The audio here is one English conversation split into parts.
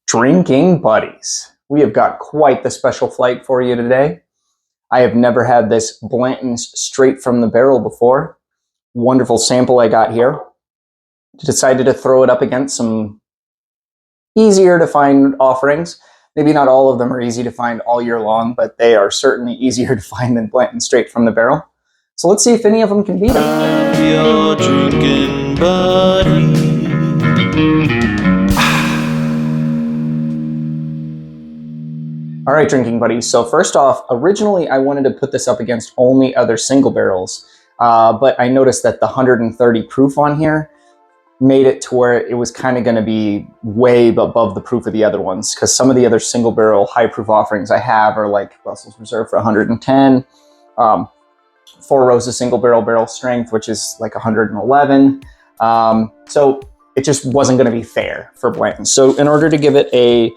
Drinking buddies. We have got quite the special flight for you today. I have never had this Blanton's straight from the barrel before. Wonderful sample I got here. Decided to throw it up against some easier to find offerings. Maybe not all of them are easy to find all year long, but they are certainly easier to find than Blanton straight from the barrel. So let's see if any of them can beat them. Your drinking buddy. All right, drinking buddies. So first off, originally I wanted to put this up against only other single barrels, but I noticed that the 130 proof on here made it to where it was kind of going to be way above the proof of the other ones, because some of the other single barrel high proof offerings I have are like Russell's Reserve for 110, Four Roses single barrel strength, which is like 111. So it just wasn't going to be fair for Blanton. So in order to give it a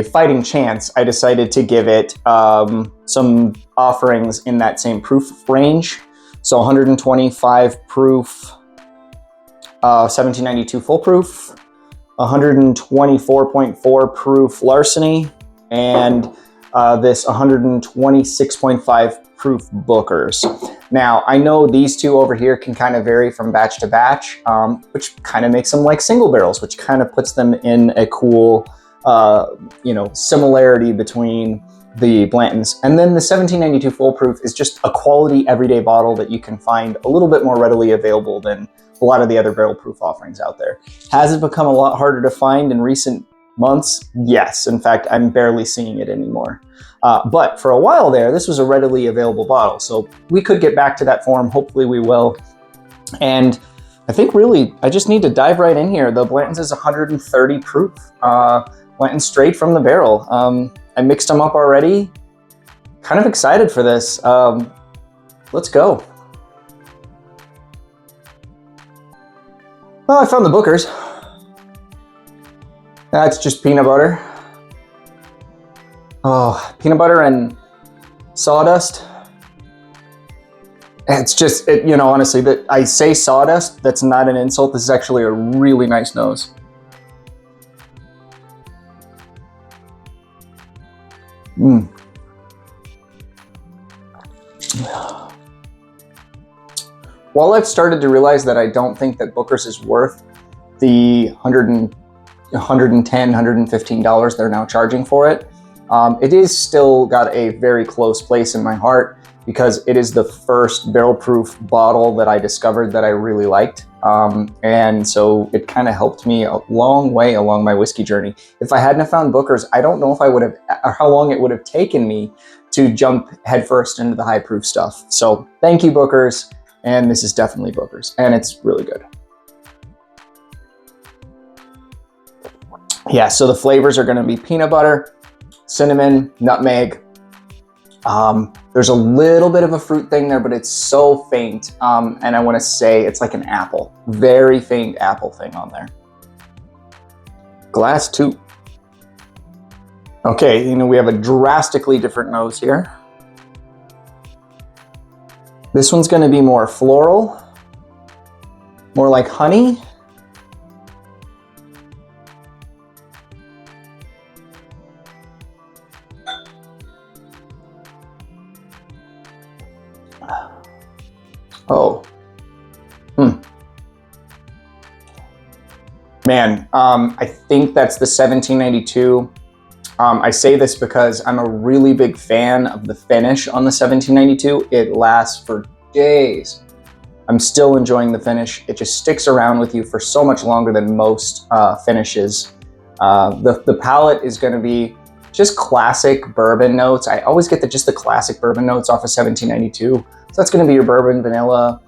fighting chance, I decided to give it some offerings in that same proof range. So 125 proof, 1792 full proof, 124.4 proof Larceny, and this 126.5 proof Booker's. Now, I know these two over here can kind of vary from batch to batch, which kind of makes them like single barrels, which kind of puts them in a cool similarity between the Blantons. And then the 1792 full proof is just a quality everyday bottle that you can find a little bit more readily available than a lot of the other barrel proof offerings out there. Has it become a lot harder to find in recent months? Yes. In fact, I'm barely seeing it anymore. But for a while there, this was a readily available bottle. So we could get back to that form. Hopefully we will. And I think really, I just need to dive right in here. The Blanton's is 130 proof. Blanton straight from the barrel. I mixed them up already. Kind of excited for this. Let's go. Well, I found the Booker's. That's just peanut butter. Oh, peanut butter and sawdust. It's just, honestly, that I say sawdust, that's not an insult. This is actually a really nice nose. While I've started to realize that I don't think that Booker's is worth the $110, $115 they're now charging for it, it is still got a very close place in my heart because it is the first barrel proof bottle that I discovered that I really liked. And so it kind of helped me a long way along my whiskey journey. If I hadn't have found Booker's, I don't know if I would have, or how long it would have taken me to jump headfirst into the high proof stuff. So thank you, Booker's. And this is definitely Booker's, and it's really good. Yeah, so the flavors are gonna be peanut butter, cinnamon, nutmeg. There's a little bit of a fruit thing there, but it's so faint. And I wanna say it's like an apple, very faint apple thing on there. Glass 2. Okay, we have a drastically different nose here. This one's gonna be more floral, more like honey. Oh, Man, I think that's the 1792. I say this because I'm a really big fan of the finish on the 1792. It lasts for days. I'm still enjoying the finish. It just sticks around with you for so much longer than most finishes. The palate is going to be just classic bourbon notes. I always get just the classic bourbon notes off of 1792. So that's going to be your bourbon, vanilla,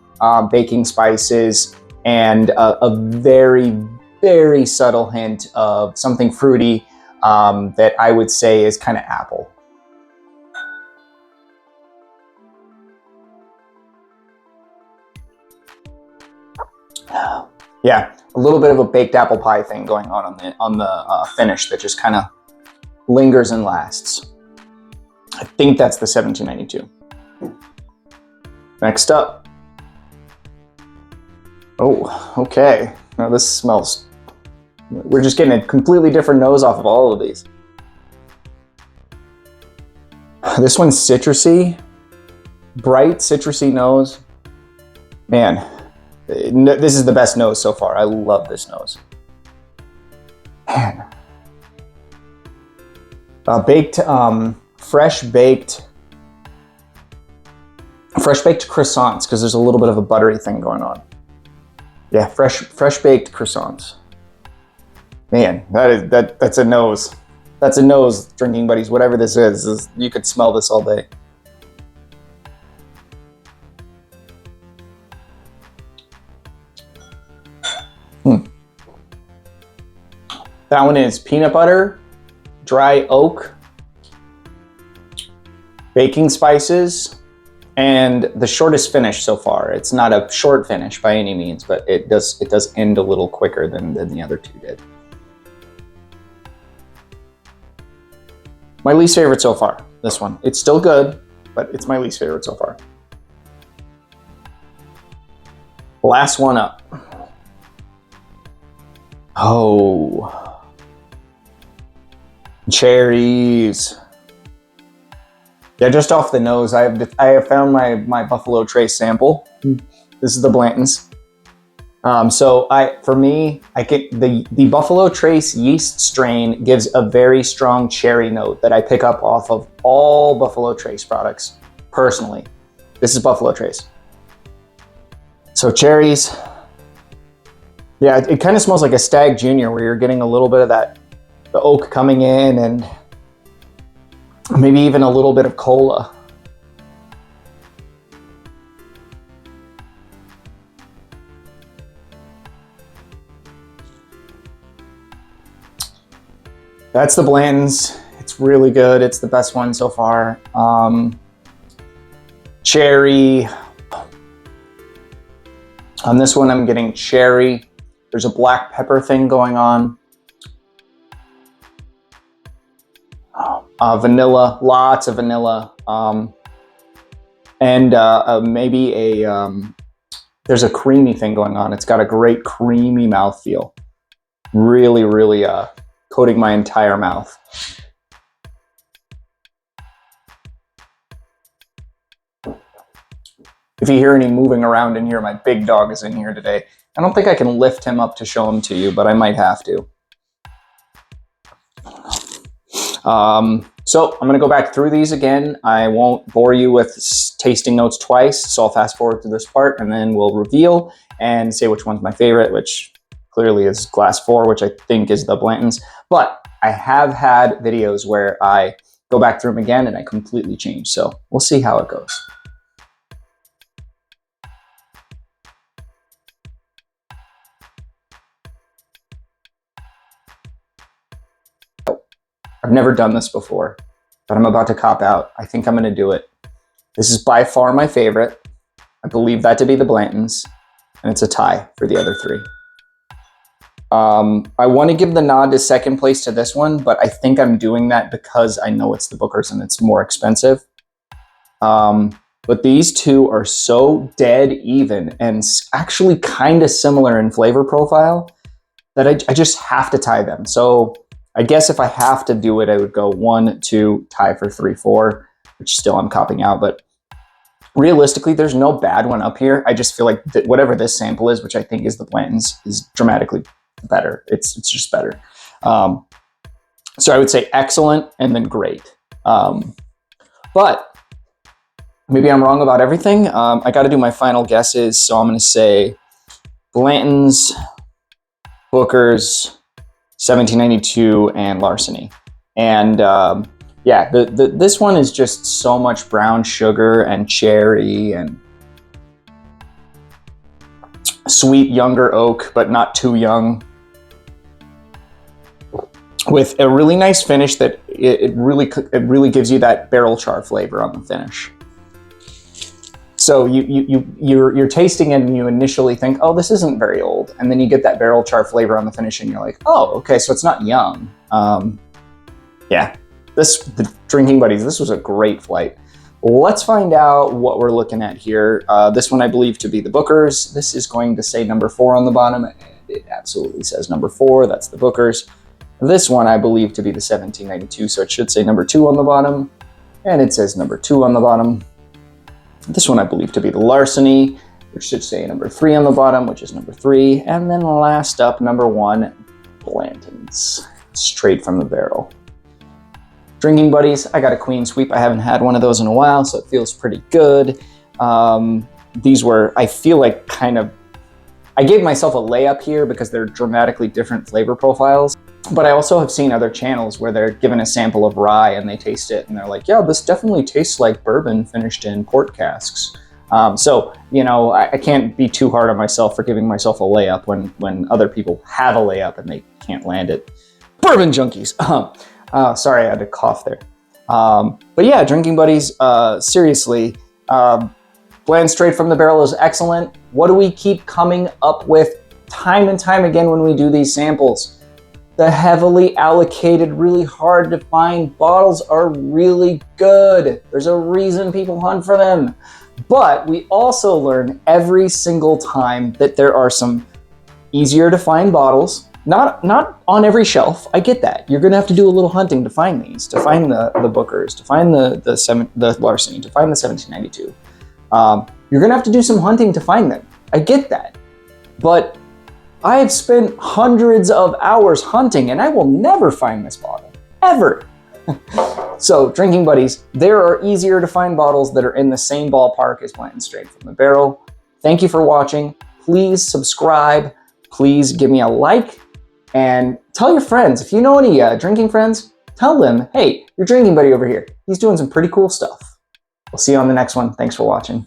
baking spices, and a very, very subtle hint of something fruity that I would say is kind of apple. Yeah, a little bit of a baked apple pie thing going on the finish that just kind of lingers and lasts. I think that's the 1792. Next up. Oh, okay. Now this smells We're just getting a completely different nose off of all of these. This one's citrusy, bright citrusy nose. Man, this is the best nose so far. I love this nose. Man. Fresh baked croissants, because there's a little bit of a buttery thing going on. Yeah, fresh baked croissants. Man, that's a nose. That's a nose, drinking buddies. Whatever this is, you could smell this all day. That one is peanut butter, dry oak, baking spices, and the shortest finish so far. It's not a short finish by any means, but it does end a little quicker than the other two did. My least favorite so far, this one. It's still good, but it's my least favorite so far. Last one up. Oh. Cherries. Yeah, just off the nose, I have found my Buffalo Trace sample. This is the Blantons. For me, I get the Buffalo Trace yeast strain gives a very strong cherry note that I pick up off of all Buffalo Trace products, personally. This is Buffalo Trace. So cherries, yeah, it kind of smells like a Stag Junior, where you're getting a little bit of the oak coming in, and maybe even a little bit of cola. That's the Blantons. It's really good. It's the best one so far. Cherry. On this one, I'm getting cherry. There's a black pepper thing going on. Vanilla, lots of vanilla. Maybe there's a creamy thing going on. It's got a great creamy mouthfeel. Really, really coating my entire mouth. If you hear any moving around in here, my big dog is in here today. I don't think I can lift him up to show him to you, but I might have to. So I'm gonna go back through these again. I won't bore you with tasting notes twice, so I'll fast forward to this part and then we'll reveal and say which one's my favorite, which clearly is glass 4, which I think is the Blantons. But I have had videos where I go back through them again and I completely change. So we'll see how it goes. I've never done this before, but I'm about to cop out. I think I'm gonna do it. This is by far my favorite. I believe that to be the Blantons, and it's a tie for the other 3. I want to give the nod to second place to this one, but I think I'm doing that because I know it's the Booker's and it's more expensive. But these two are so dead even and actually kind of similar in flavor profile that I just have to tie them. So I guess if I have to do it, I would go 1, 2, tie for 3, 4, which still I'm copping out. But realistically, there's no bad one up here. I just feel like whatever this sample is, which I think is the Blantons, is dramatically better. It's just better. So I would say excellent and then great. But maybe I'm wrong about everything. I got to do my final guesses. So I'm going to say Blantons, Booker's, 1792, and Larceny. And yeah, this one is just so much brown sugar and cherry and sweet younger oak, but not too young, with a really nice finish that it really gives you that barrel char flavor on the finish. So you're tasting it and you initially think, oh, this isn't very old, and then you get that barrel char flavor on the finish and you're like, oh, okay, so it's not young. Yeah, the Drinking Buddies, this was a great flight. Let's find out what we're looking at here. This one I believe to be the Booker's. This is going to say number 4 on the bottom. it absolutely says number 4. That's the Booker's. This one I believe to be the 1792, so it should say number 2 on the bottom, and it says number 2 on the bottom. This one I believe to be the Larceny, which should say number 3 on the bottom, which is number 3. And then last up, number 1, Blanton's, straight from the barrel. Drinking buddies, I got a Queen Sweep. I haven't had one of those in a while, so it feels pretty good. These were, I feel like, I gave myself a layup here because they're dramatically different flavor profiles. But I also have seen other channels where they're given a sample of rye and they taste it and they're like, yeah, this definitely tastes like bourbon finished in port casks. So, you know, I can't be too hard on myself for giving myself a layup when other people have a layup and they can't land it. Bourbon junkies. Sorry, I had to cough there. But yeah, drinking buddies, seriously, Bland straight from the barrel is excellent. What do we keep coming up with time and time again when we do these samples? The heavily allocated, really hard to find bottles are really good. There's a reason people hunt for them. But we also learn every single time that there are some easier to find bottles. Not on every shelf, I get that. You're gonna have to do a little hunting to find these, to find the Bookers, to find the Larceny, to find the 1792. You're gonna have to do some hunting to find them. I get that. But I have spent hundreds of hours hunting and I will never find this bottle, ever. So, drinking buddies, there are easier to find bottles that are in the same ballpark as Blanton straight from the barrel. Thank you for watching. Please subscribe. Please give me a like and tell your friends. If you know any drinking friends, tell them, hey, your drinking buddy over here, he's doing some pretty cool stuff. We'll see you on the next one. Thanks for watching.